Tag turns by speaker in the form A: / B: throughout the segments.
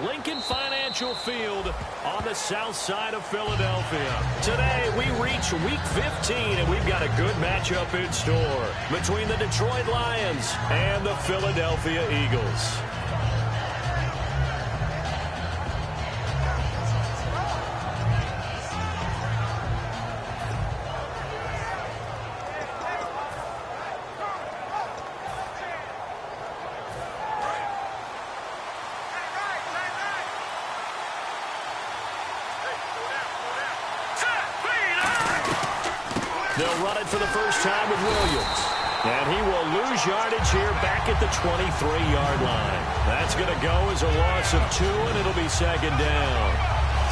A: Lincoln Financial Field on the south side of Philadelphia. Today, we reach Week 15, and we've got a good matchup in store between the Detroit Lions and the Philadelphia Eagles. They'll run it for the first time with Williams. And he will lose yardage here back at the 23-yard line. That's going to go as a loss of 2, and it'll be second down.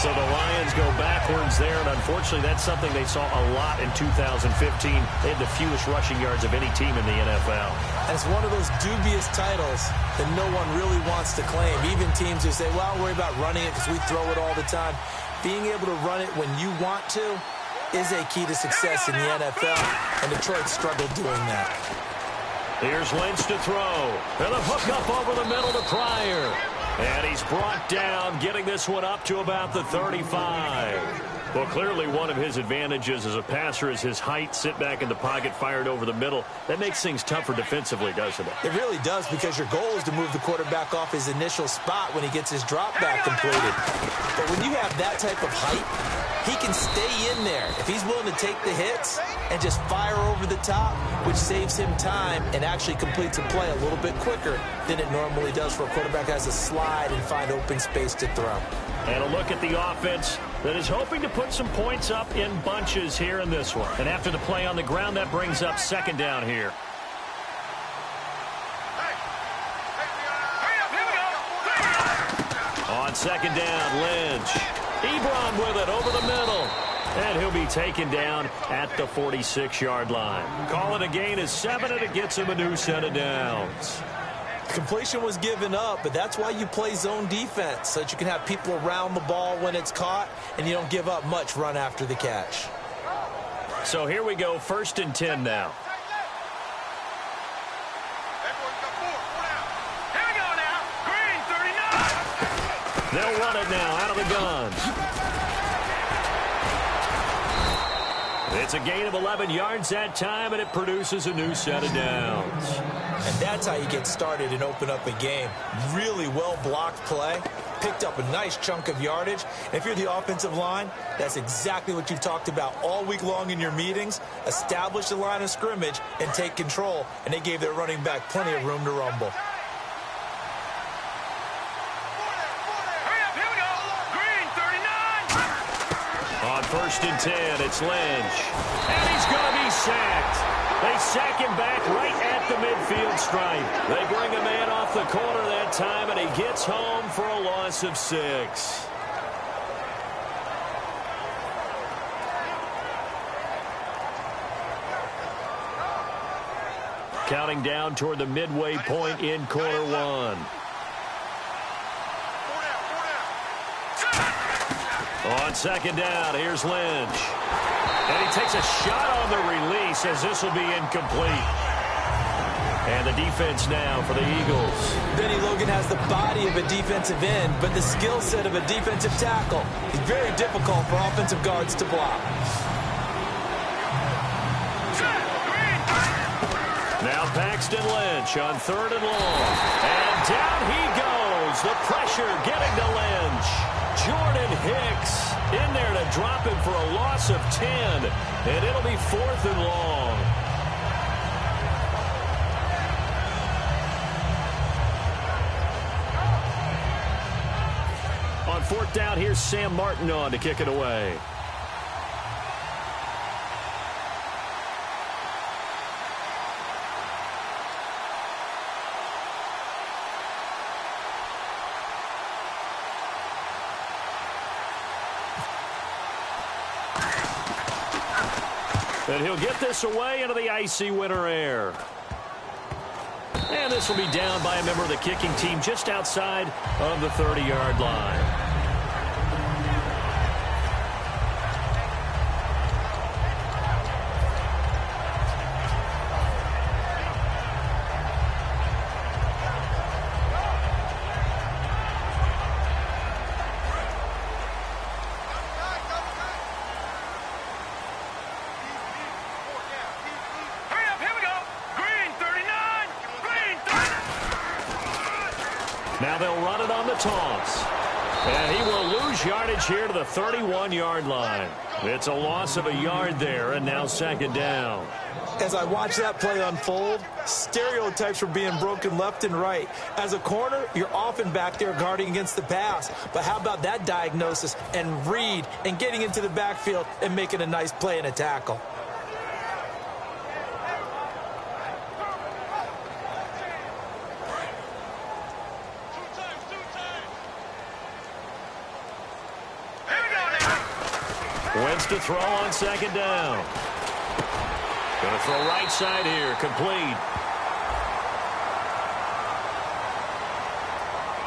A: So the Lions go backwards there, and unfortunately that's something they saw a lot in 2015. They had the fewest rushing yards of any team in the NFL.
B: And it's one of those dubious titles that no one really wants to claim. Even teams who say, well, I'll worry about running it because we throw it all the time. Being able to run it when you want to is a key to success in the NFL, and Detroit struggled doing that.
A: Here's Lynch to throw, and a hook up over the middle to Pryor. And he's brought down, getting this one up to about the 35. Well, clearly one of his advantages as a passer is his height, sit back in the pocket, fired over the middle. That makes things tougher defensively, doesn't it?
B: It really does, because your goal is to move the quarterback off his initial spot when he gets his drop back completed. But when you have that type of height, he can stay in there if he's willing to take the hits and just fire over the top, which saves him time and actually completes a play a little bit quicker than it normally does for a quarterback that has to slide and find open space to throw.
A: And a look at the offense that is hoping to put some points up in bunches here in this one. And after the play on the ground, that brings up second down here. On second down, Lynch. Ebron with it over the middle. And he'll be taken down at the 46-yard line. Call it a gain of 7, and it gets him a new set of downs.
B: Completion was given up, but that's why you play zone defense, so that you can have people around the ball when it's caught, and you don't give up much run after the catch.
A: So here we go, 1st and 10 now. They'll run it now out of the gun. It's a gain of 11 yards that time, and it produces a new set of downs.
B: And that's how you get started and open up a game. Really well-blocked play. Picked up a nice chunk of yardage. And if you're the offensive line, that's exactly what you've talked about all week long in your meetings. Establish the line of scrimmage and take control. And they gave their running back plenty of room to rumble.
A: On 1st and 10, it's Lynch. And he's going to be sacked. They sack him back right at the midfield stripe. They bring a man off the corner that time, and he gets home for a loss of 6. Counting down toward the midway point in quarter 1. On second down, here's Lynch. And he takes a shot on the release as this will be incomplete. And the defense now for the Eagles.
B: Benny Logan has the body of a defensive end, but the skill set of a defensive tackle. It's very difficult for offensive guards to block.
A: Now Paxton Lynch on 3rd and long. And down he goes. The pressure getting to Lynch. Jordan Hicks in there to drop him for a loss of 10. And it'll be 4th and long. On 4th down, here's Sam Martin on to kick it away. And he'll get this away into the icy winter air. And this will be down by a member of the kicking team just outside of the 30-yard line. Now they'll run it on the toss. And he will lose yardage here to the 31-yard line. It's a loss of a yard there, and now second down.
B: As I watch that play unfold, stereotypes were being broken left and right. As a corner, you're often back there guarding against the pass. But how about that diagnosis and read and getting into the backfield and making a nice play and a tackle?
A: Wentz to throw on second down. Going to throw right side here. Complete.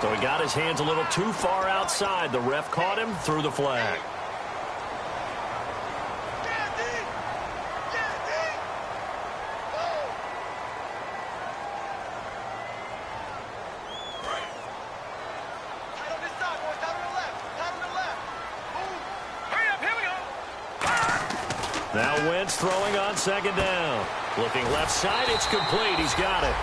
A: So he got his hands a little too far outside. The ref caught him, threw the flag. Now Wentz throwing on second down. Looking left side, it's complete. He's got it.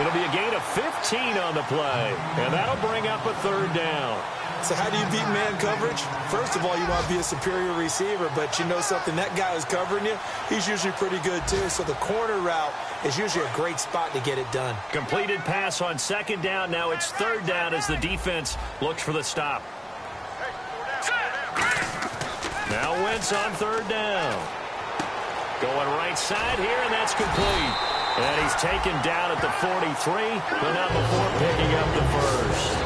A: It'll be a gain of 15 on the play. And that'll bring up a third down.
B: So how do you beat man coverage? First of all, you want to be a superior receiver, but you know something, that guy who's covering you, he's usually pretty good too. So the corner route is usually a great spot to get it done.
A: Completed pass on second down. Now it's third down as the defense looks for the stop. Now Wentz on third down. Going right side here, and that's complete. And he's taken down at the 43, but not before picking up the first.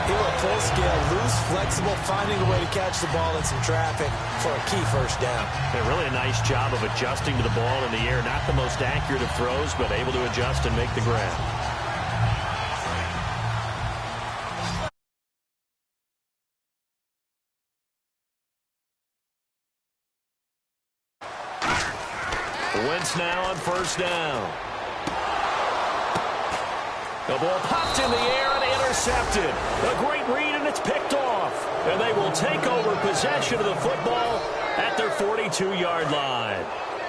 B: He'll a full scale, loose, flexible, finding a way to catch the ball in some traffic for a key first down.
A: Yeah, really a nice job of adjusting to the ball in the air. Not the most accurate of throws, but able to adjust and make the grab. Wentz now on first down. The ball popped in the air and intercepted. A great read, and it's picked off. And they will take over possession of the football at their 42-yard line.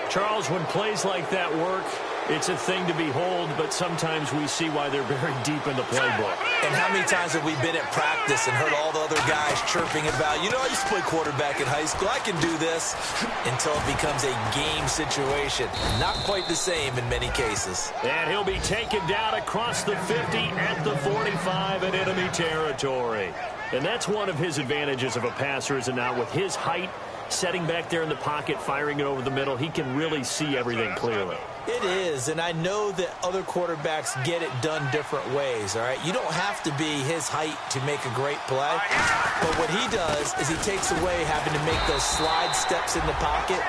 A: Charles, when plays like that work, it's a thing to behold, but sometimes we see why they're very deep in the playbook.
B: And how many times have we been at practice and heard all the other guys chirping about, you know, I used to play quarterback in high school, I can do this, until it becomes a game situation. Not quite the same in many cases.
A: And he'll be taken down across the 50 at the 45 in enemy territory. And that's one of his advantages of a passer, is it not? With his height, setting back there in the pocket, firing it over the middle, he can really see everything clearly.
B: It is, and I know that other quarterbacks get it done different ways, all right? You don't have to be his height to make a great play, but what he does is he takes away having to make those slide steps in the pocket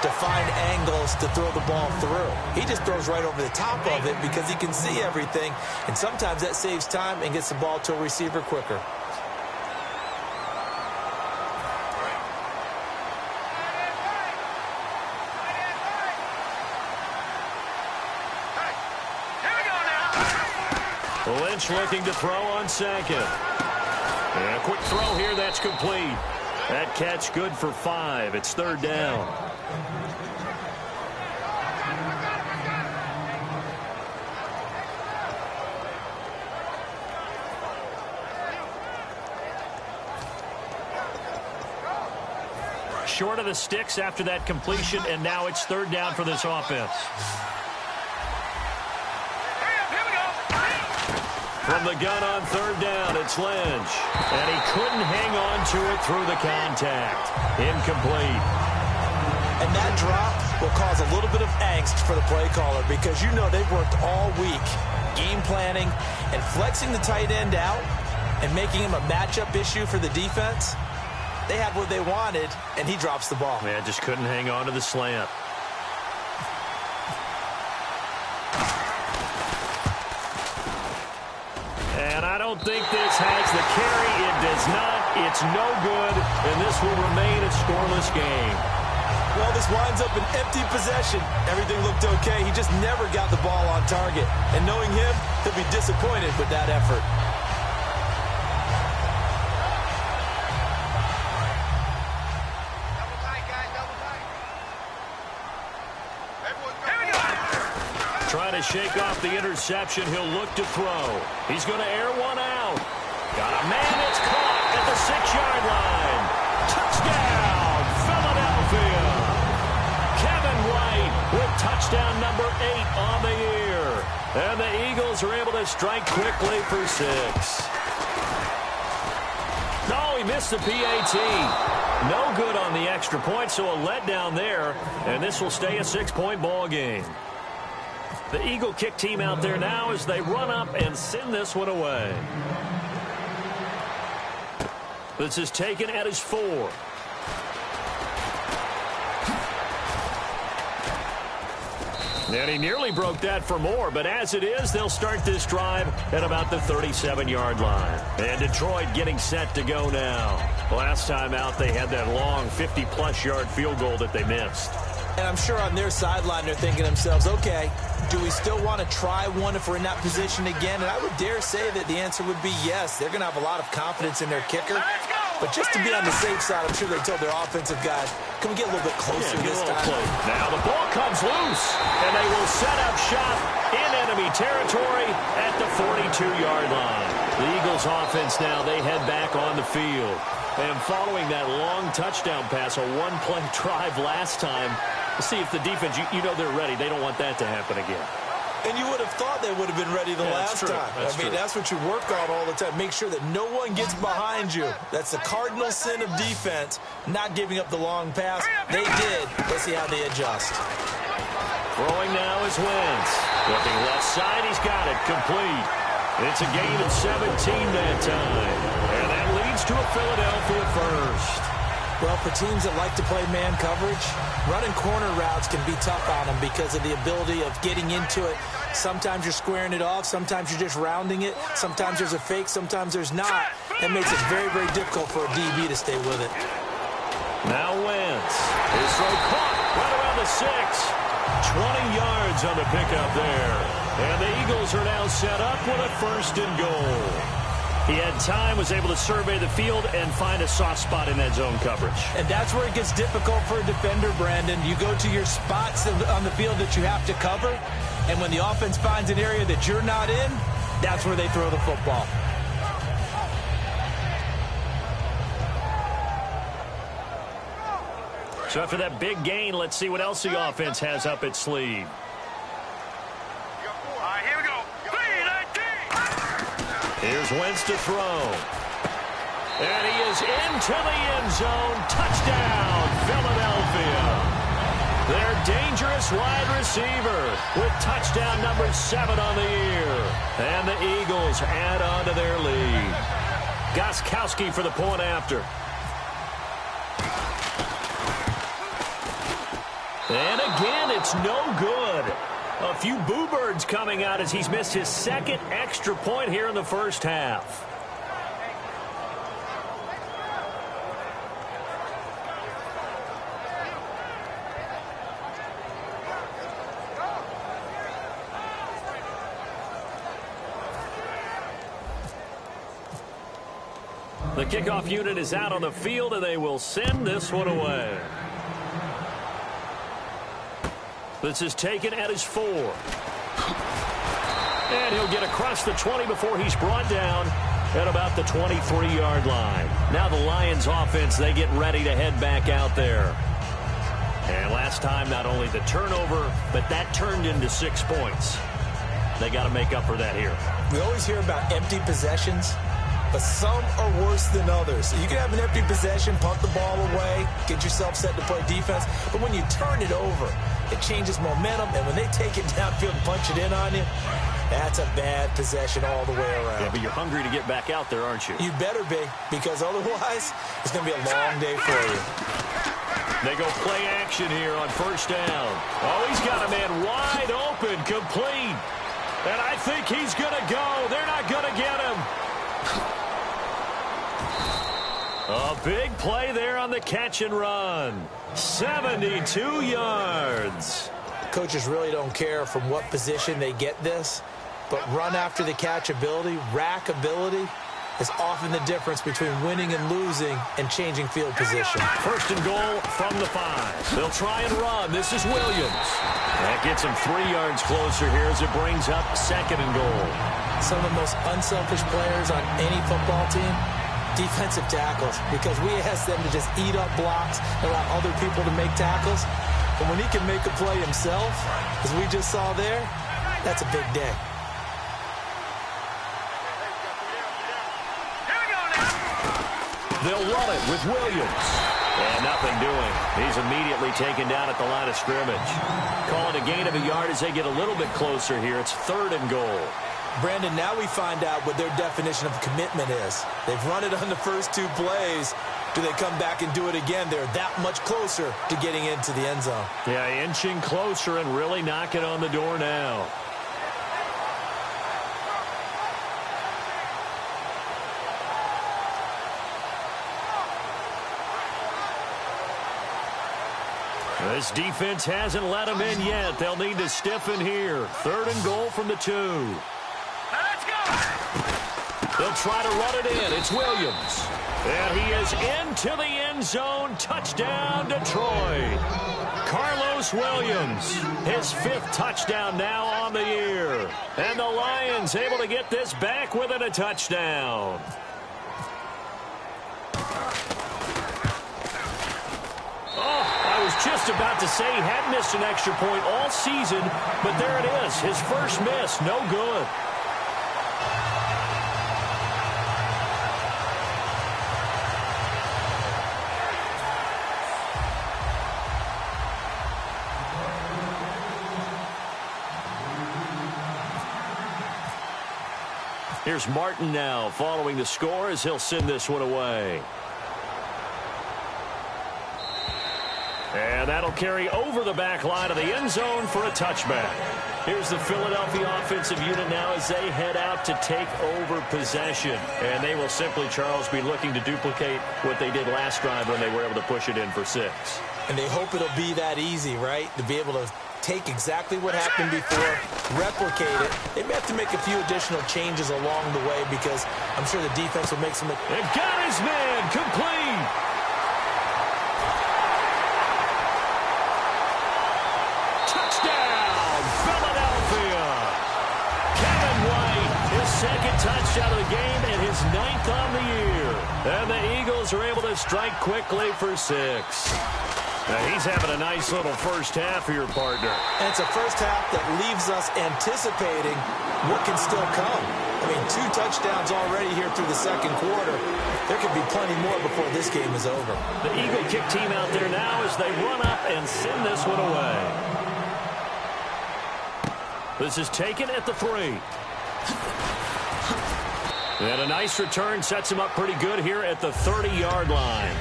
B: to find angles to throw the ball through. He just throws right over the top of it because he can see everything, and sometimes that saves time and gets the ball to a receiver quicker.
A: Lynch looking to throw on second. And a quick throw here, that's complete. That catch good for 5. It's third down. Short of the sticks after that completion, and now it's third down for this offense. From the gun on third down, it's Lynch. And he couldn't hang on to it through the contact. Incomplete.
B: And that drop will cause a little bit of angst for the play caller because you know they've worked all week game planning and flexing the tight end out and making him a matchup issue for the defense. They had what they wanted, and he drops the ball.
A: Man, just couldn't hang on to the slant. And I don't think this has the carry. It does not. It's no good, and this will remain a scoreless game.
B: Well, this winds up an empty possession. Everything looked okay. He just never got the ball on target. And knowing him, he'll be disappointed with that effort.
A: Trying to shake off the interception. He'll look to throw. He's going to air one out. Man, it's caught at the 6-yard line. Touchdown, Philadelphia. Kevin White with touchdown number 8 on the year. And the Eagles are able to strike quickly for 6. No, he missed the PAT. No good on the extra point, so a letdown there. And this will stay a 6-point ball game. The Eagle kick team out there now as they run up and send this one away. This is taken at his 4. And he nearly broke that for more, but as it is, they'll start this drive at about the 37-yard line. And Detroit getting set to go now. Last time out, they had that long 50-plus yard field goal that they missed.
B: And I'm sure on their sideline they're thinking to themselves, okay, do we still want to try one if we're in that position again? And I would dare say that the answer would be yes. They're going to have a lot of confidence in their kicker. But just to be on the safe side, I'm sure they told their offensive guys, can we get a little bit closer this time?
A: Now the ball comes loose, and they will set up shop in enemy territory at the 42-yard line. The Eagles offense now, they head back on the field. And following that long touchdown pass, a one-play drive last time, we'll see if the defense, you know they're ready. They don't want that to happen again.
B: And you would have thought they would have been ready the last time. That's what you work on all the time. Make sure that no one gets behind you. That's the cardinal sin of defense, not giving up the long pass. They did. Let's see how they adjust.
A: Throwing now is Wentz. Looking left side, he's got it. Complete. It's a gain of 17 that time. And that leads to a Philadelphia first.
B: Well, for teams that like to play man coverage, running corner routes can be tough on them because of the ability of getting into it. Sometimes you're squaring it off. Sometimes you're just rounding it. Sometimes there's a fake. Sometimes there's not. That makes it very, very difficult for a DB to stay with it.
A: Now Wentz. His throw caught right around the 6. 20 yards on the pickup there. And the Eagles are now set up with a 1st and goal. He had time, was able to survey the field and find a soft spot in that zone coverage.
B: And that's where it gets difficult for a defender, Brandon. You go to your spots on the field that you have to cover, and when the offense finds an area that you're not in, that's where they throw the football.
A: So after that big gain, let's see what else the offense has up its sleeve. Here's Wentz to throw. And he is into the end zone. Touchdown, Philadelphia. Their dangerous wide receiver with touchdown number 7 on the year. And the Eagles add on to their lead. Gostkowski for the point after. And again, it's no good. A few boo birds coming out as he's missed his 2nd extra point here in the first half. The kickoff unit is out on the field, and they will send this one away. This is taken at his 4. And he'll get across the 20 before he's brought down at about the 23-yard line. Now the Lions offense, they get ready to head back out there. And last time, not only the turnover, but that turned into 6 points. They got to make up for that here.
B: We always hear about empty possessions, but some are worse than others. You can have an empty possession, punt the ball away, get yourself set to play defense, but when you turn it over, it changes momentum, and when they take it downfield and punch it in on you, that's a bad possession all the way around.
A: Yeah, but you're hungry to get back out there, aren't you?
B: You better be, because otherwise, it's going to be a long day for you.
A: They go play action here on 1st down. Oh, he's got a man wide open, complete. And I think he's going to go. They're not going to get him. A big play there on the catch and run. 72 yards.
B: Coaches really don't care from what position they get this, but run after the catch ability, rack ability, is often the difference between winning and losing and changing field position.
A: 1st and goal from the 5. They'll try and run. This is Williams. That gets him 3 yards closer here as it brings up 2nd and goal.
B: some of the most unselfish players on any football team? Defensive tackles, because we ask them to just eat up blocks and allow other people to make tackles. But when he can make a play himself, as we just saw there, that's a big day.
A: They'll run it with Williams. And nothing doing. He's immediately taken down at the line of scrimmage. Calling a gain of a yard as they get a little bit closer here. It's 3rd and goal.
B: Brandon, now we find out what their definition of commitment is. They've run it on the first 2 plays. Do they come back and do it again? They're that much closer to getting into the end zone.
A: Yeah, inching closer and really knocking on the door now. This defense hasn't let them in yet. They'll need to stiffen here. 3rd and goal from the 2.
C: Let's go!
A: They'll try to run it in. It's Williams. And he is into the end zone. Touchdown, Detroit. Carlos Williams, his 5th touchdown now on the year. And the Lions able to get this back within a touchdown. Just about to say he had missed an extra point all season, but there it is. His first miss, no good. Here's Martin now following the score as he'll send this one away. And that'll carry over the back line of the end zone for a touchback. Here's the Philadelphia offensive unit now as they head out to take over possession. And they will simply, Charles, be looking to duplicate what they did last drive when they were able to push it in for 6.
B: And they hope it'll be that easy, right? To be able to take exactly what happened before, replicate it. They may have to make a few additional changes along the way because I'm sure the defense will make some...
A: They've got his man complete. Second touchdown of the game and his 9th on the year. And the Eagles are able to strike quickly for 6. Now he's having a nice little first half here, partner.
B: And it's a first half that leaves us anticipating what can still come. I mean, 2 touchdowns already here through the second quarter. There could be plenty more before this game is over.
A: The Eagle kick team out there now as they run up and send this one away. This is taken at the 3. And a nice return sets him up pretty good here at the 30-yard line.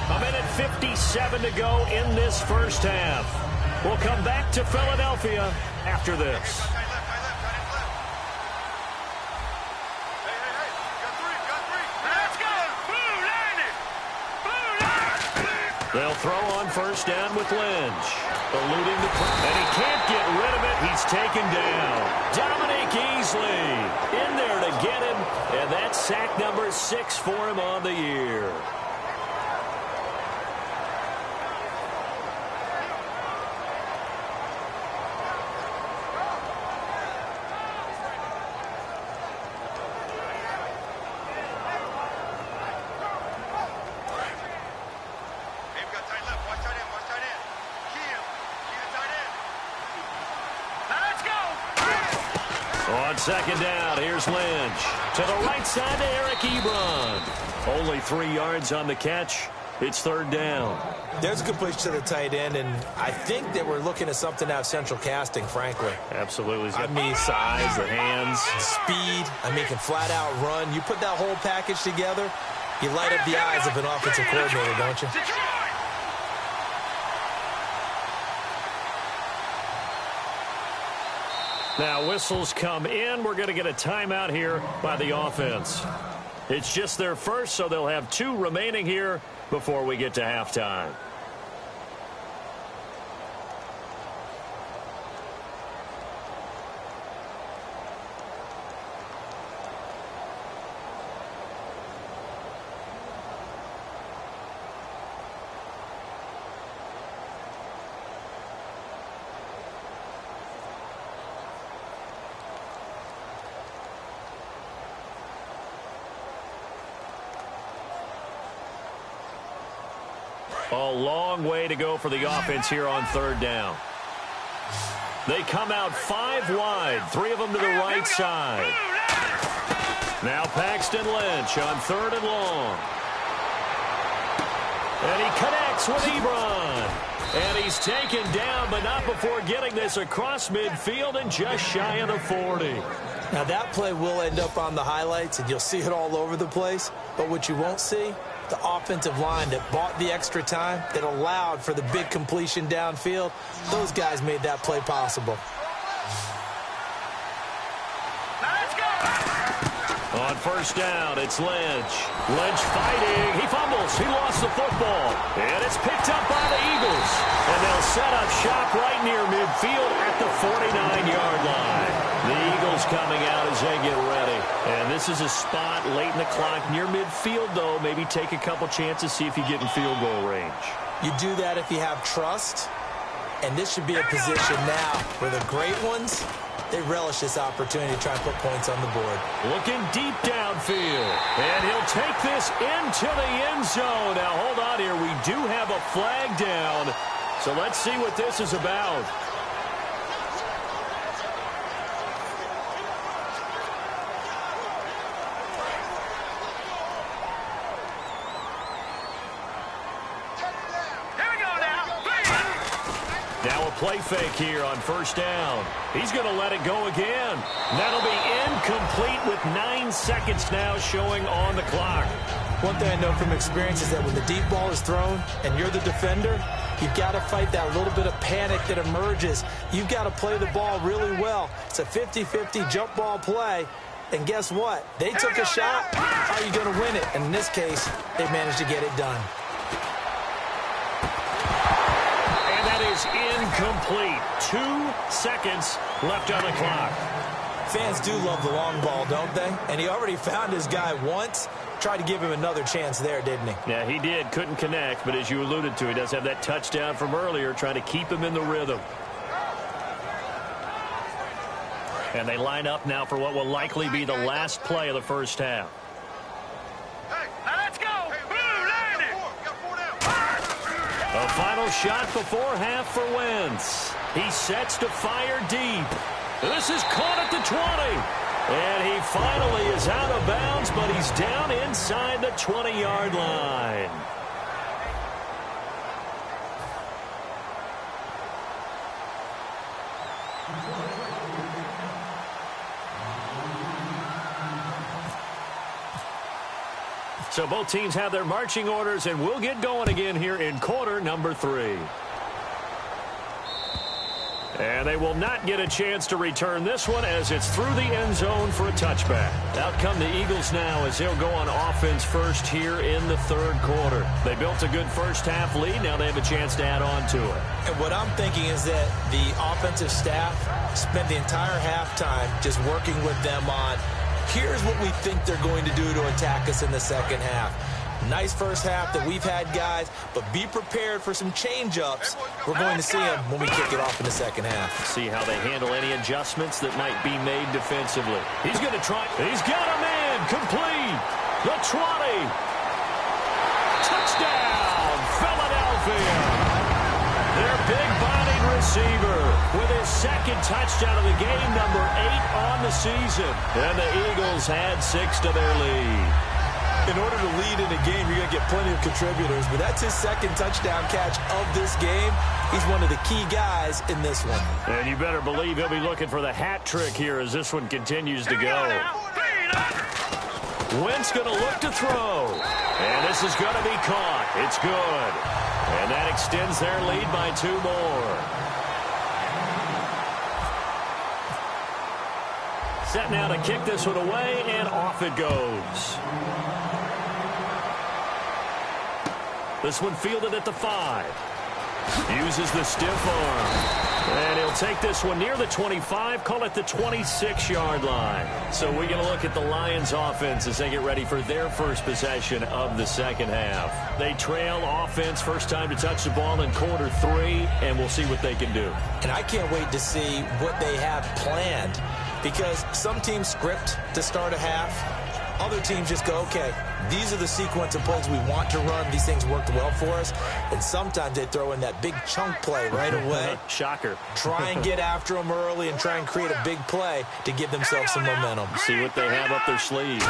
A: 1:57 to go in this first half. We'll come back to Philadelphia after this. They'll throw on first down with Lynch. Eluding the pressure. And he can't get rid of it. He's taken down. Dominic Easley in there to get him. And that's sack number 6 for him on the year. On second down, here's Lynch. To the right side to Eric Ebron. Only 3 yards on the catch. It's 3rd down.
B: There's a completion to the tight end, and I think that we're looking at something out of central casting, frankly.
A: Absolutely. He's got the size, the hands.
B: Speed. I mean, can flat out run. You put that whole package together, you light up the eyes of an offensive coordinator, don't you?
A: Now, whistles come in. We're going to get a timeout here by the offense. It's just their first, so they'll have 2 remaining here before we get to halftime. A long way to go for the offense here on third down. They come out 5 wide, 3 of them to the right side. Now Paxton Lynch on third and long. And he connects with Ebron. And he's taken down, but not before getting this across midfield and just shy of the 40.
B: Now that play will end up on the highlights, and you'll see it all over the place. But what you won't see, the offensive line that bought the extra time, that allowed for the big completion downfield, those guys made that play possible.
A: On first down, it's Lynch. Lynch fighting. He fumbles. He lost the football. And it's picked up by the Eagles. And they'll set up shop right near midfield at the 49-yard line. The Eagles coming out as they get ready. And this is a spot late in the clock near midfield, though. Maybe take a couple chances, see if you get in field goal range.
B: You do that if you have trust. And this should be a position now where the great ones, they relish this opportunity to try and put points on the board.
A: Looking deep downfield. And he'll take this into the end zone. Now, hold on here. We do have a flag down. So let's see what this is about. Now a play fake here on first down. He's going to let it go again. That'll be incomplete with 9 seconds now showing on the clock.
B: One thing I know from experience is that when the deep ball is thrown and you're the defender, you've got to fight that little bit of panic that emerges. You've got to play the ball really well. It's a 50-50 jump ball play. And guess what? They took a shot. How are you going to win it? And in this case, they managed to get it done.
A: Is incomplete. 2 seconds left on the clock.
B: Fans do love the long ball, don't they? And he already found his guy once. Tried to give him another chance there, didn't he?
A: Yeah, he did. Couldn't connect, but as you alluded to, he does have that touchdown from earlier, trying to keep him in the rhythm. And they line up now for what will likely be the last play of the first half. A final shot before half for Wentz. He sets to fire deep. This is caught at the 20. And he finally is out of bounds, but he's down inside the 20-yard line. So both teams have their marching orders, and we'll get going again here in quarter number 3. And they will not get a chance to return this one as it's through the end zone for a touchback. Out come the Eagles now as they'll go on offense first here in the third quarter. They built a good first half lead. Now they have a chance to add on to it.
B: And what I'm thinking is that the offensive staff spent the entire halftime just working with them on, here's what we think they're going to do to attack us in the second half. Nice first half that we've had, guys, but be prepared for some change-ups. We're going to see them when we kick it off in the second half.
A: See how they handle any adjustments that might be made defensively. He's going to try. He's got him in. Complete. The 20. Touchdown, Philadelphia. Their big-bodied receiver with his second touchdown of the game, number 8 on the season. And the Eagles had 6 to their lead.
B: In order to lead in a game, you're going to get plenty of contributors, but that's his second touchdown catch of this game. He's one of the key guys in this one.
A: And you better believe he'll be looking for the hat trick here as this one continues to go. Wentz going to look to throw. And this is going to be caught. It's good. And that extends their lead by 2 more. Set now to kick this one away, and off it goes. This one fielded at the 5. Uses the stiff arm. And he'll take this one near the 25, call it the 26-yard line. So we're going to look at the Lions offense as they get ready for their first possession of the second half. They trail offense, first time to touch the ball in quarter 3, and we'll see what they can do.
B: And I can't wait to see what they have planned, because some teams script to start a half. Other teams just go, okay, these are the sequence of plays we want to run. These things worked well for us. And sometimes they throw in that big chunk play right away.
A: Shocker.
B: Try and get after them early and try and create a big play to give themselves some momentum.
A: See what they have up their sleeve.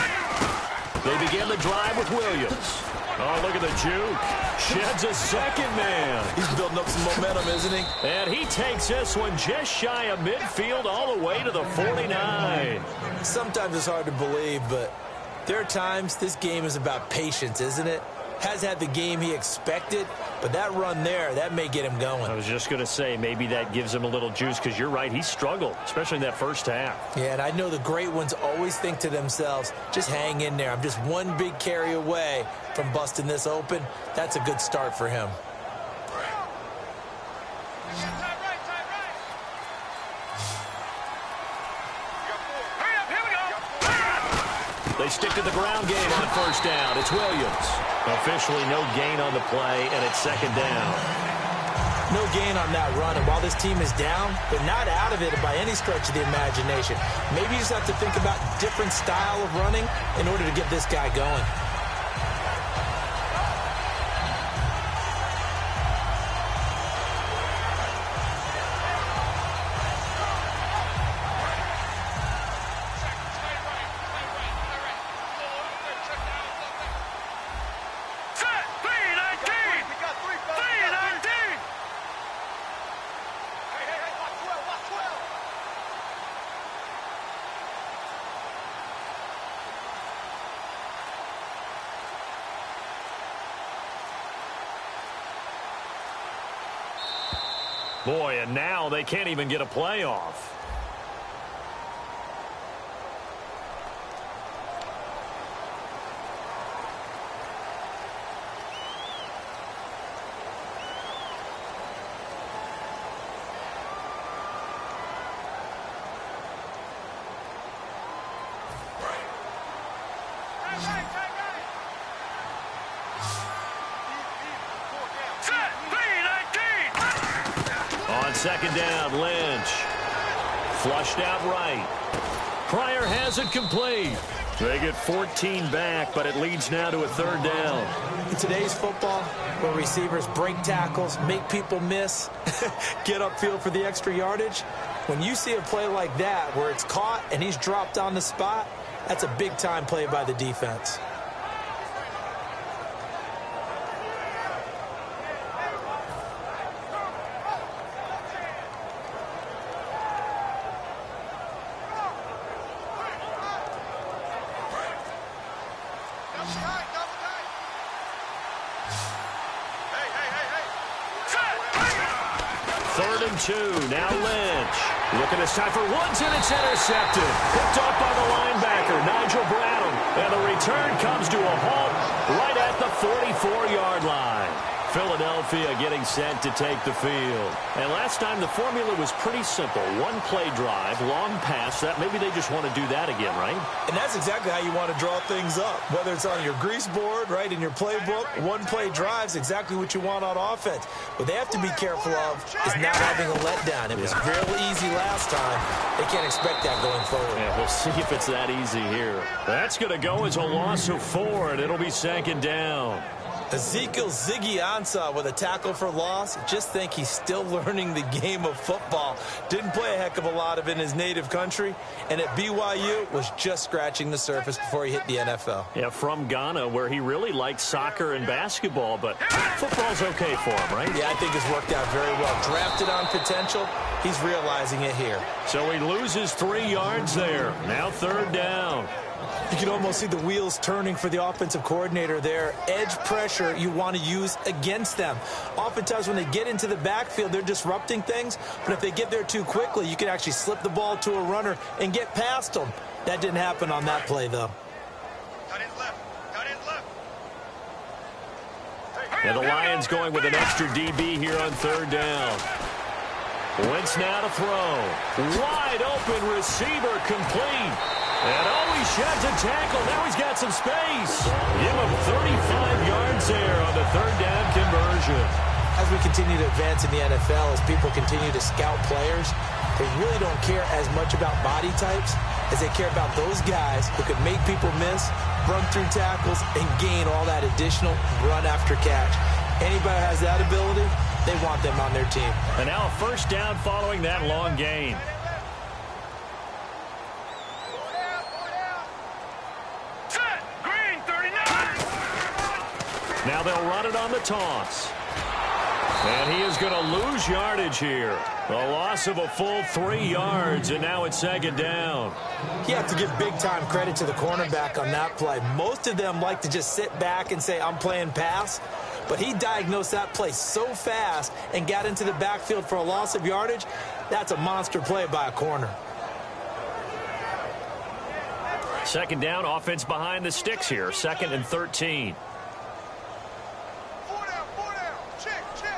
A: They begin the drive with Williams. Oh, look at the juke. Sheds a second man.
B: He's building up some momentum, isn't he?
A: And he takes this one just shy of midfield all the way to the 49.
B: Sometimes it's hard to believe, but there are times this game is about patience, isn't it? Has had the game he expected, but that run there, that may get him going.
A: I was just going to say, maybe that gives him a little juice, because you're right, he struggled, especially in that first half.
B: Yeah, and I know the great ones always think to themselves, just hang in there. I'm just one big carry away from busting this open. That's a good start for him.
A: They stick to the ground game on first down. It's Williams. Officially no gain on the play, and it's second down.
B: No gain on that run, and while this team is down, they're not out of it by any stretch of the imagination. Maybe you just have to think about different style of running in order to get this guy going.
A: Boy, and now they can't even get a playoff. Second down, Lynch. Flushed out right. Pryor has it complete. They get 14 back, but it leads now to a third down.
B: In today's football, where receivers break tackles, make people miss, get upfield for the extra yardage, when you see a play like that where it's caught and he's dropped on the spot, that's a big-time play by the defense.
A: Now Lynch looking this time for Woods, and it's intercepted. Picked off by the linebacker, Nigel Bradham. And the return comes to a halt right at the 44-yard line. Philadelphia getting set to take the field. And last time the formula was pretty simple. One play drive, long pass. That maybe they just want to do that again, right?
B: And that's exactly how you want to draw things up. Whether it's on your grease board, right, in your playbook, one play drive's exactly what you want on offense. What they have to be careful of is not having a letdown. It was real easy last time. They can't expect that going forward.
A: Yeah, we'll see if it's that easy here. That's going to go as a loss of 4, and it'll be second down.
B: Ezekiel Ziggy Ansah with a tackle for loss. Just think he's still learning the game of football. Didn't play a heck of a lot of it in his native country. And at BYU was just scratching the surface before he hit the NFL.
A: Yeah, from Ghana, where he really liked soccer and basketball. But football's okay for him, right?
B: Yeah, I think it's worked out very well. Drafted on potential. He's realizing it here.
A: So he loses 3 yards there. Now third down.
B: You can almost see the wheels turning for the offensive coordinator there. Edge pressure you want to use against them. Oftentimes when they get into the backfield, they're disrupting things. But if they get there too quickly, you can actually slip the ball to a runner and get past them. That didn't happen on that play, though.
A: And the Lions going with an extra DB here on third down. Wentz now to throw. Wide open receiver complete. And he sheds a tackle. Now he's got some space. Give him 35 yards there on the third down conversion.
B: As we continue to advance in the NFL, as people continue to scout players, they really don't care as much about body types is they care about those guys who can make people miss, run through tackles, and gain all that additional run after catch. Anybody who has that ability, they want them on their team.
A: And now a first down following that long gain.
C: Set. Green, 39.
A: Now they'll run it on the toss. And he is going to lose yardage here. A loss of a full 3 yards, and now it's second down.
B: You have to give big-time credit to the cornerback on that play. Most of them like to just sit back and say, I'm playing pass. But he diagnosed that play so fast and got into the backfield for a loss of yardage. That's a monster play by a corner.
A: Second down, offense behind the sticks here. 2nd and 13.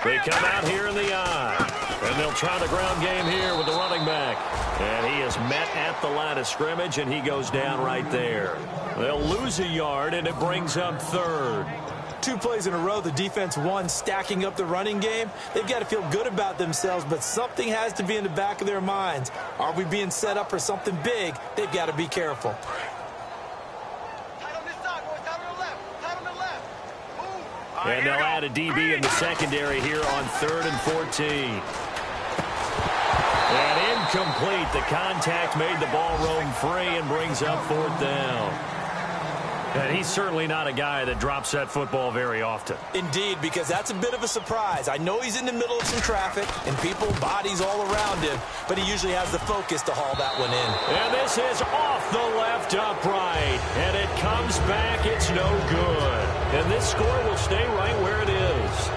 A: They come out here in the eye. And they'll try the ground game here with the running back. And he is met at the line of scrimmage, and he goes down right there. They'll lose a yard, and it brings up 3rd.
B: 2 plays in a row, the defense won, stacking up the running game. They've got to feel good about themselves, but something has to be in the back of their minds. Are we being set up for something big? They've got to be careful.
A: And they'll add a DB in the secondary here on 3rd and 14. And incomplete. The contact made the ball roam free and brings up 4th down. And he's certainly not a guy that drops that football very often.
B: Indeed, because that's a bit of a surprise. I know he's in the middle of some traffic and people, bodies all around him, but he usually has the focus to haul that one in.
A: And this is off the left upright. And it comes back. It's no good. And this score will stay right where it is.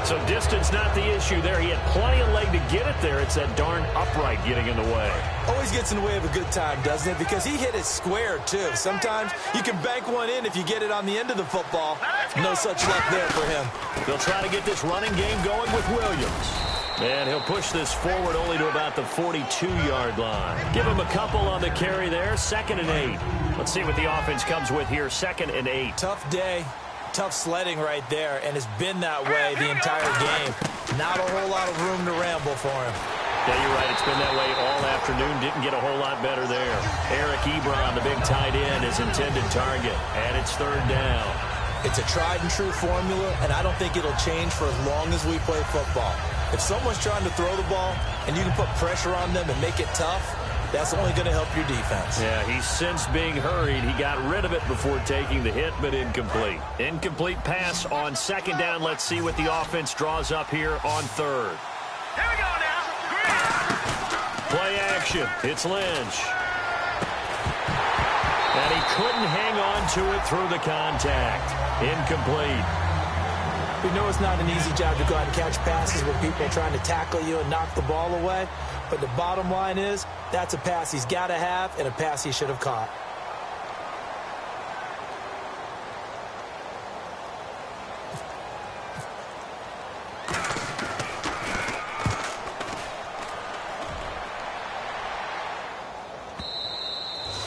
A: So distance not the issue there. He had plenty of leg to get it there. It's that darn upright getting in the way.
B: Always gets in the way of a good time, doesn't it? Because he hit it square, too. Sometimes you can bank one in if you get it on the end of the football. No such luck there for him.
A: They'll try to get this running game going with Williams. And he'll push this forward only to about the 42-yard line. Give him a couple on the carry there. 2nd and 8. Let's see what the offense comes with here. 2nd and 8.
B: Tough day. Tough sledding right there, and it's been that way the entire game. Not a whole lot of room to ramble for him.
A: Yeah, you're right. It's been that way all afternoon. Didn't get a whole lot better there. Eric Ebron, the big tight end, is intended target, and it's 3rd down.
B: It's a tried-and-true formula, and I don't think it'll change for as long as we play football. If someone's trying to throw the ball, and you can put pressure on them and make it tough, that's only going to help your defense.
A: Yeah, he's since being hurried. He got rid of it before taking the hit, but incomplete. Incomplete pass on 2nd down. Let's see what the offense draws up here on 3rd.
C: Here we go now. Green.
A: Play action. It's Lynch. And he couldn't hang on to it through the contact. Incomplete.
B: We know it's not an easy job to go out and catch passes where people are trying to tackle you and knock the ball away. But the bottom line is, that's a pass he's got to have and a pass he should have caught.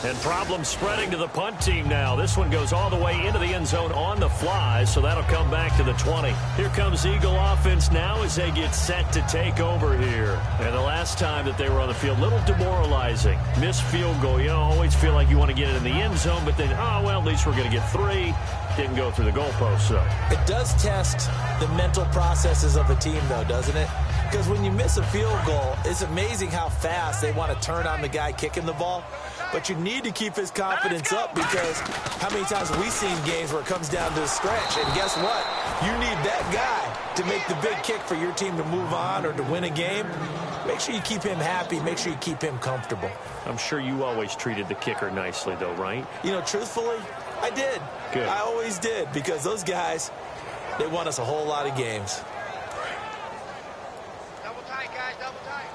A: And problems spreading to the punt team now. This one goes all the way into the end zone on the fly, so that'll come back to the 20. Here comes Eagle offense now as they get set to take over here. And the last time that they were on the field, a little demoralizing. Missed field goal. You know, always feel like you want to get it in the end zone, but then, oh, well, at least we're going to get 3. Didn't go through the goalpost, so.
B: It does test the mental processes of a team, though, doesn't it? Because when you miss a field goal, it's amazing how fast they want to turn on the guy kicking the ball. But you need to keep his confidence up because how many times have we seen games where it comes down to a stretch? And guess what? You need that guy to make the big kick for your team to move on or to win a game. Make sure you keep him happy. Make sure you keep him comfortable.
A: I'm sure you always treated the kicker nicely, though, right?
B: You know, truthfully, I did.
A: Good.
B: I always did because those guys, they won us a whole lot of games.
C: Double tight, guys. Double tight.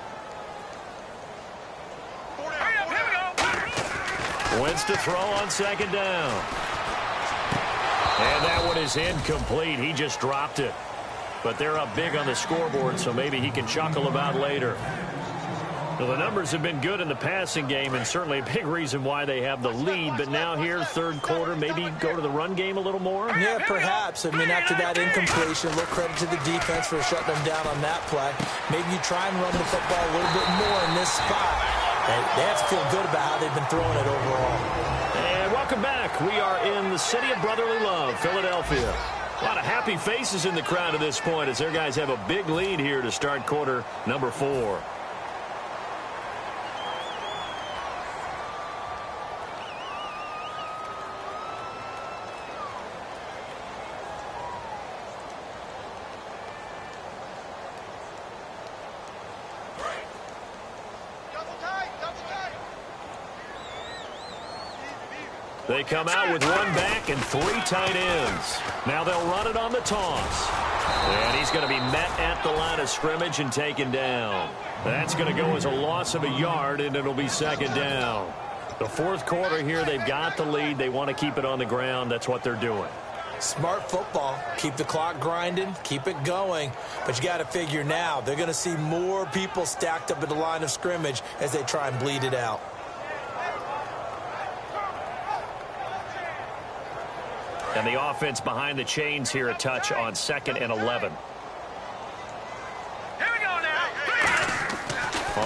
C: Hurry up. Here we go.
A: Wentz to throw on 2nd down. And that one is incomplete. He just dropped it. But they're up big on the scoreboard, so maybe he can chuckle about later. Well, the numbers have been good in the passing game, and certainly a big reason why they have the lead. But now here, 3rd quarter, maybe go to the run game a little more?
B: Yeah, perhaps. I mean, after that incompletion, a little credit to the defense for shutting them down on that play. Maybe you try and run the football a little bit more in this spot. They have to feel good about how they've been throwing it overall.
A: And welcome back. We are in the city of brotherly love, Philadelphia. A lot of happy faces in the crowd at this point as their guys have a big lead here to start quarter number 4. They come out with one back and 3 tight ends. Now they'll run it on the toss. And he's going to be met at the line of scrimmage and taken down. That's going to go as a loss of a yard, and it'll be second down. The fourth quarter here, they've got the lead. They want to keep it on the ground. That's what they're doing.
B: Smart football. Keep the clock grinding. Keep it going. But you got to figure now, they're going to see more people stacked up at the line of scrimmage as they try and bleed it out.
A: And the offense behind the chains here a touch on 2nd and 11.
C: Here we go now.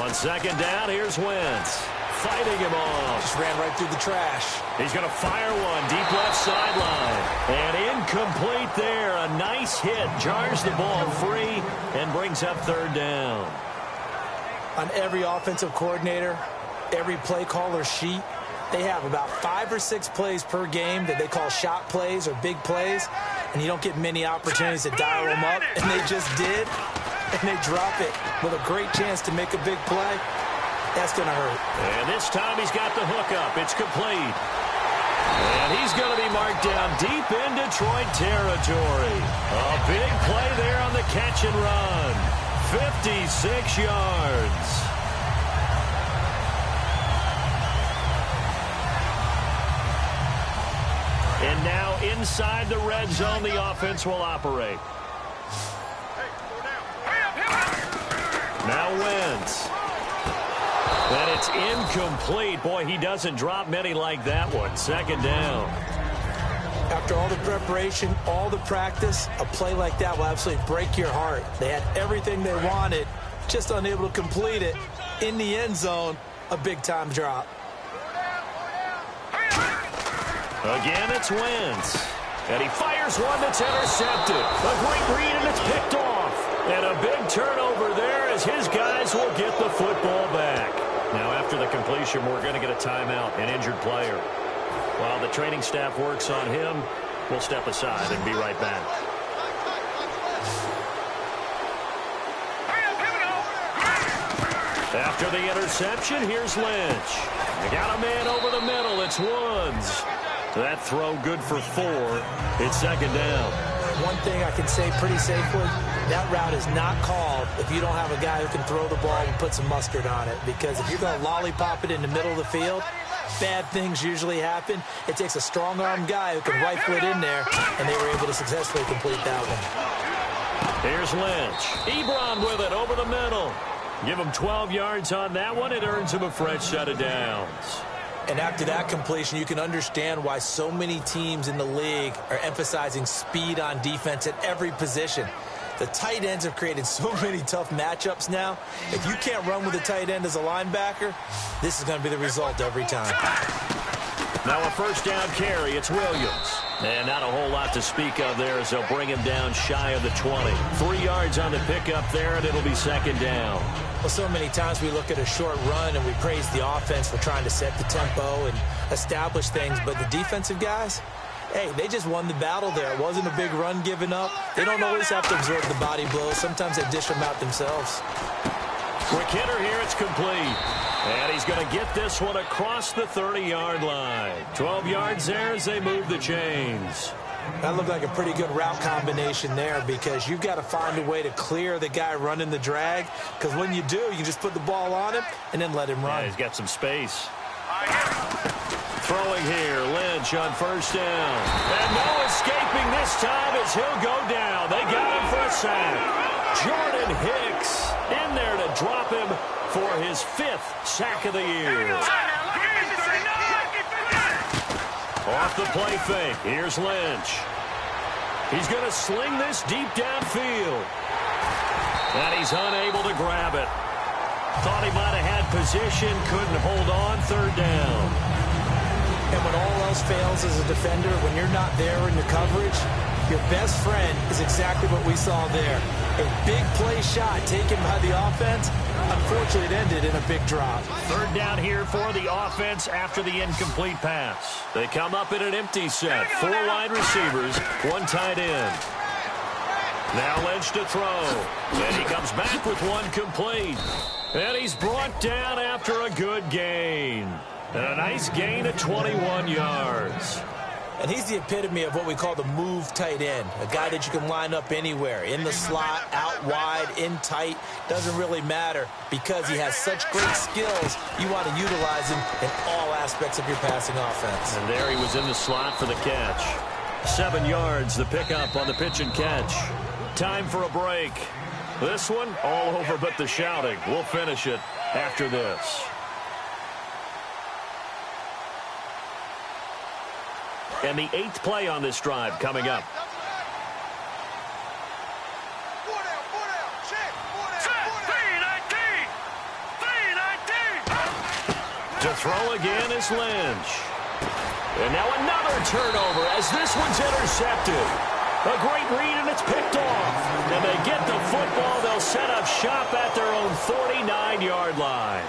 A: On 2nd down, here's Wentz. Fighting him off.
B: Just ran right through the trash.
A: He's going to fire one deep left sideline. And incomplete there. A nice hit. Jars the ball free and brings up 3rd down.
B: On every offensive coordinator, every play caller sheet, they have about 5 or 6 plays per game that they call shot plays or big plays, and you don't get many opportunities to dial them up, and they just did, and they drop it with a great chance to make a big play. That's going to hurt.
A: And this time he's got the hookup. It's complete. And he's going to be marked down deep in Detroit territory. A big play there on the catch and run. 56 yards. And now inside the red zone, the offense will operate. Now Wentz. And it's incomplete. Boy, he doesn't drop many like that one. 2nd down.
B: After all the preparation, all the practice, a play like that will absolutely break your heart. They had everything they wanted, just unable to complete it. In the end zone, a big-time drop.
A: Again, it's Wentz. And he fires one that's intercepted. A great read, and it's picked off. And a big turnover there as his guys will get the football back. Now, after the completion, we're going to get a timeout, an injured player. While the training staff works on him, we'll step aside and be right back. After the interception, here's Lynch. They got a man over the middle. It's Woods. That throw good for 4. It's 2nd down.
B: One thing I can say pretty safely, that route is not called if you don't have a guy who can throw the ball and put some mustard on it. Because if you're going to lollipop it in the middle of the field, bad things usually happen. It takes a strong-armed guy who can rifle it in there, and they were able to successfully complete that one.
A: Here's Lynch. Ebron with it over the middle. Give him 12 yards on that one. It earns him a fresh set of downs.
B: And after that completion, you can understand why so many teams in the league are emphasizing speed on defense at every position. The tight ends have created so many tough matchups now. If you can't run with a tight end as a linebacker, this is going to be the result every time.
A: Now a 1st down carry. It's Williams. And not a whole lot to speak of there as they'll bring him down shy of the 20. 3 yards on the pickup there, and it'll be 2nd down.
B: Well, so many times we look at a short run and we praise the offense for trying to set the tempo and establish things, but the defensive guys, hey, they just won the battle there. It wasn't a big run given up. They don't always have to absorb the body blows. Sometimes they dish them out themselves.
A: Quick hitter here, it's complete. And he's going to get this one across the 30-yard line. 12 yards there as they move the chains.
B: That looked like a pretty good route combination there because you've got to find a way to clear the guy running the drag, because when you do, you can just put the ball on him and then let him run.
A: Yeah, he's got some space. Throwing here, Lynch on 1st down. And no escaping this time as he'll go down. They got him for a sack. Jordan Hicks in there to drop him for his 5th sack of the year. Off the play fake. Here's Lynch. He's going to sling this deep downfield. And he's unable to grab it. Thought he might have had position, couldn't hold on, third down.
B: And when all else fails as a defender, when you're not there in the coverage, your best friend is exactly what we saw there. A big play shot taken by the offense. Unfortunately, it ended in a big drop.
A: Third down here for the offense after the incomplete pass. They come up in an empty set. 4 wide receivers, 1 tight end. Now Lynch to throw. And he comes back with 1 complete. And he's brought down after a good gain. And a nice gain of 21 yards.
B: And he's the epitome of what we call the move tight end. A guy that you can line up anywhere. In the slot, out wide, in tight. Doesn't really matter because he has such great skills. You want to utilize him in all aspects of your passing offense.
A: And there he was in the slot for the catch. 7 yards, the pickup on the pitch and catch. Time for a break. This one, all over but the shouting. We'll finish it after this. And the 8th play on this drive coming up. To throw again is Lynch. And now another turnover as this one's intercepted. A great read, and it's picked off. And they get the football. They'll set up shop at their own 49-yard line.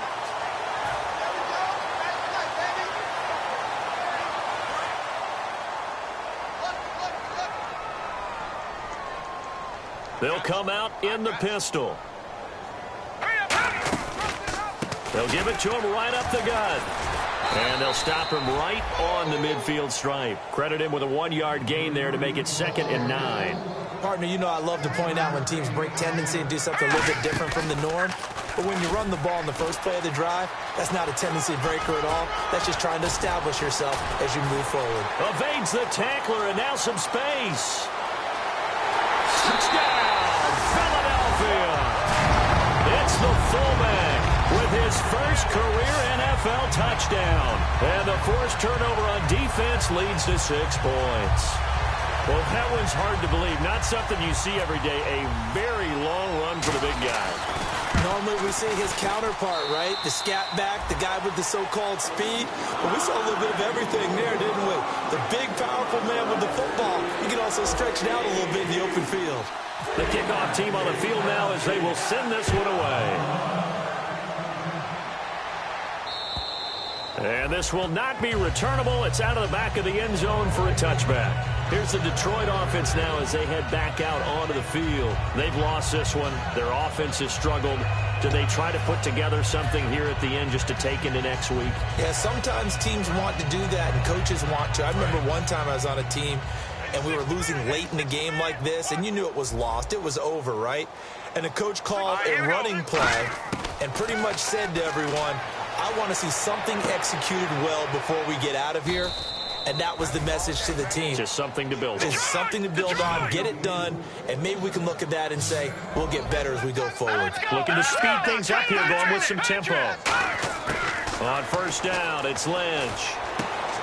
A: They'll come out in the pistol. They'll give it to him right up the gut. And they'll stop him right on the midfield stripe. Credit him with a 1-yard gain there to make it 2nd and 9.
B: Partner, you know I love to point out when teams break tendency and do something a little bit different from the norm. But when you run the ball in the first play of the drive, that's not a tendency breaker at all. That's just trying to establish yourself as you move forward.
A: Evades the tackler, and now some space. Touchdown, Philadelphia. It's the fullback with his first career NFL touchdown. And the forced turnover on defense leads to 6 points. Well, that one's hard to believe. Not something you see every day. A very long run for the big guy.
B: Normally we see his counterpart, right? The scat back, the guy with the so-called speed. But we saw a little bit of everything there, didn't we? The big, powerful man with the football. He can also stretch it out a little bit in the open field.
A: The kickoff team on the field now as they will send this one away. And this will not be returnable. It's out of the back of the end zone for a touchback. Here's the Detroit offense now as they head back out onto the field. They've lost this one. Their offense has struggled. Do they try to put together something here at the end just to take into next week?
B: Yeah, sometimes teams want to do that and coaches want to. I remember one time I was on a team and we were losing late in the game like this, and you knew it was lost. It was over, right? And the coach called a running play and pretty much said to everyone, I want to see something executed well before we get out of here. And that was the message to the team.
A: Just something to build on.
B: Just something to build on, get it done, and maybe we can look at that and say, we'll get better as we go forward.
A: Looking to speed things up here, going with some tempo. On first down, it's Lynch.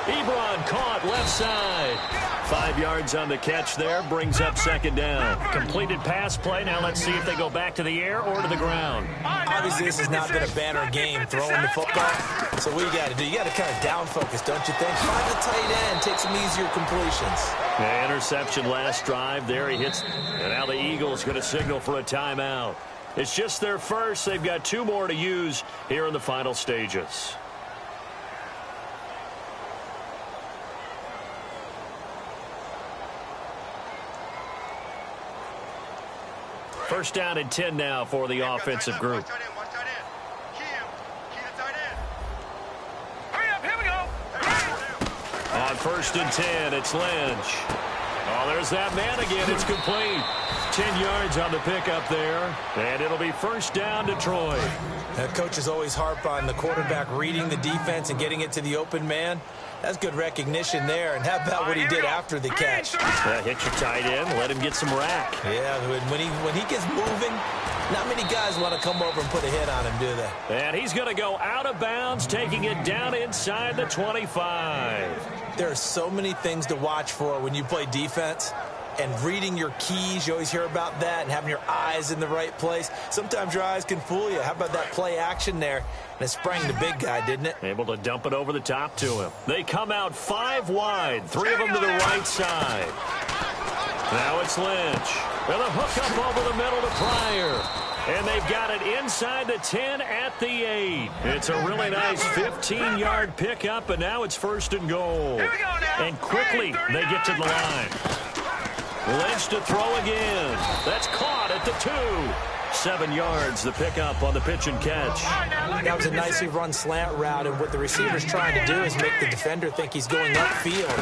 A: Ebron caught left side. 5 yards on the catch there, brings up 2nd down. Completed pass play. Now let's see if they go back to the air or to the ground.
B: Obviously, this has not been a banner game throwing the football. So what you got to do, you got to kind of down focus, don't you think? Find the tight end, take some easier completions.
A: The interception last drive. There he hits. And now the Eagles going to signal for a timeout. It's just their first. They've got 2 more to use here in the final stages. First down and 10 now for the offensive group. On first and 10, it's Lynch. Oh, there's that man again. It's complete. 10 yards on the pickup there. And it'll be first down, Detroit.
B: Coaches always harp on the quarterback reading the defense and getting it to the open man. That's good recognition there. And how about what he did after the catch?
A: Hit your tight end, let him get some rack.
B: Yeah, when he gets moving, not many guys want to come over and put a hit on him, do they?
A: And he's going to go out of bounds, taking it down inside the 25.
B: There are so many things to watch for when you play defense. and reading your keys. You always hear about that, and having your eyes in the right place. Sometimes your eyes can fool you. How about that play action there? And it sprang the big guy, didn't it?
A: Able to dump it over the top to him. They come out 5 wide, 3 of them to the right side. Now it's Lynch. With a hook up over the middle to Pryor. And they've got it inside the 10 at the 8. It's a really nice 15-yard pickup, and now it's 1st and goal. And quickly they get to the line. Lynch to throw again. That's caught at the 2. 7 yards, the pickup on the pitch and catch.
B: That was a nicely run slant route, and what the receiver's trying to do is make the defender think he's going upfield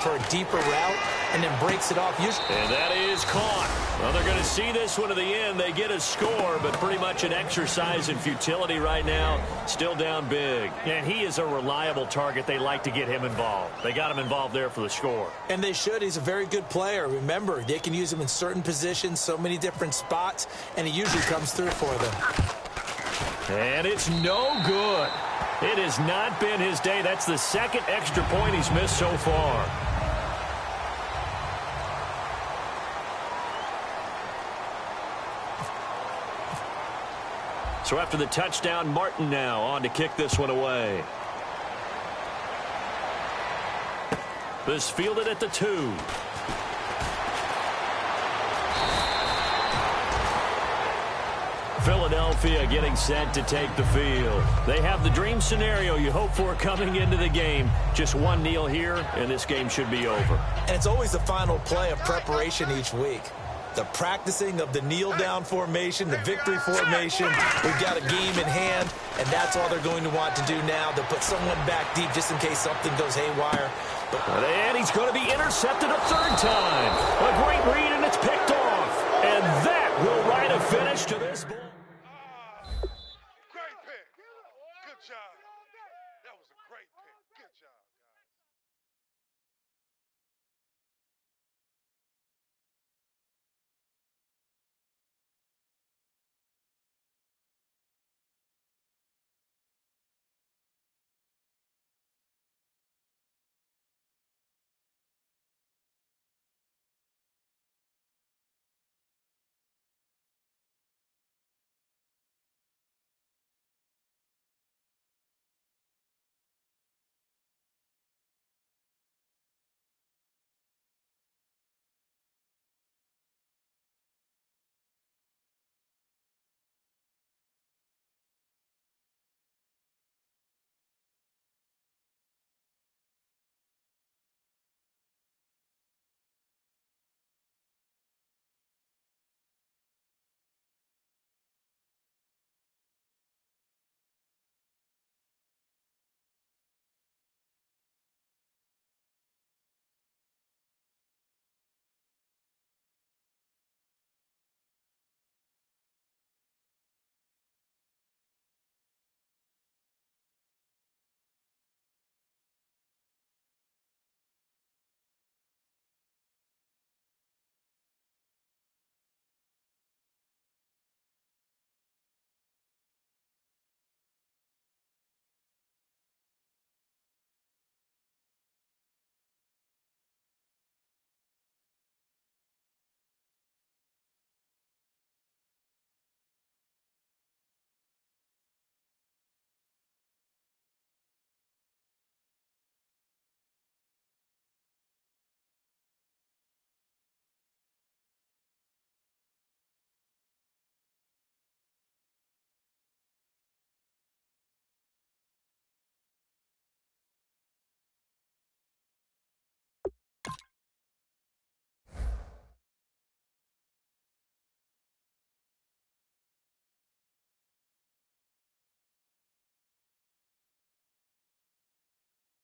B: for a deeper route, and then breaks it off.
A: And that is caught. Well, they're going to see this one to the end. They get a score, but pretty much an exercise in futility right now. Still down big. And he is a reliable target. They like to get him involved. They got him involved there for the score.
B: And they should. He's a very good player. Remember, they can use him in certain positions, so many different spots, and he usually comes through for them.
A: And it's no good. It has not been his day. That's the 2nd extra point he's missed so far. So after the touchdown, Martin now on to kick this one away. This fielded at the 2. Philadelphia getting set to take the field. They have the dream scenario you hope for coming into the game. Just one kneel here, and this game should be over.
B: And it's always the final play of preparation each week. The practicing of the kneel-down formation, the victory formation. We've got a game in hand, and that's all they're going to want to do now. They'll put someone back deep just in case something goes haywire.
A: And he's going to be intercepted a 3rd time. A great read, and it's picked